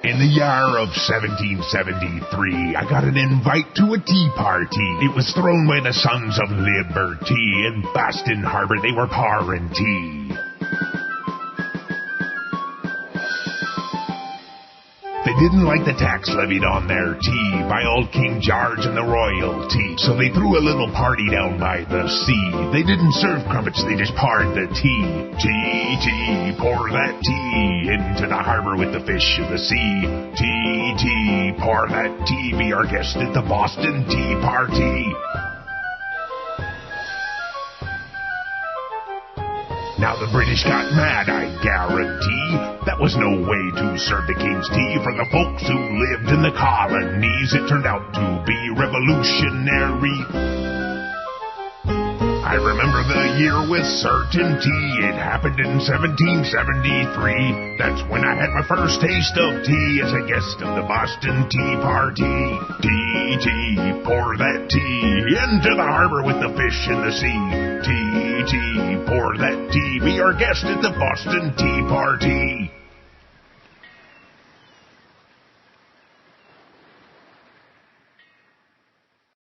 In the year of 1773, I got an invite to a tea party. It was thrown by the Sons of Liberty. In Boston Harbor, they were pouring tea. They didn't like the tax levied on their tea by old King George and the royalty, so they threw a little party down by the sea. They didn't serve crumpets, they just poured the tea. Tea, tea, pour that tea into the harbor with the fish of the sea. Tea, tea, pour that tea, be our guest at the Boston Tea Party. Now the British got mad, I guarantee. That was no way to serve the king's tea for the folks who lived in the colonies. It turned out to be revolutionary. I remember the year with certainty. It happened in 1773. That's when I had my first taste of tea as a guest of the Boston Tea Party. Tea, tea, pour that tea into the harbor with the fish in the sea. Tea, tea, pour that tea, be our guest at the Boston Tea Party.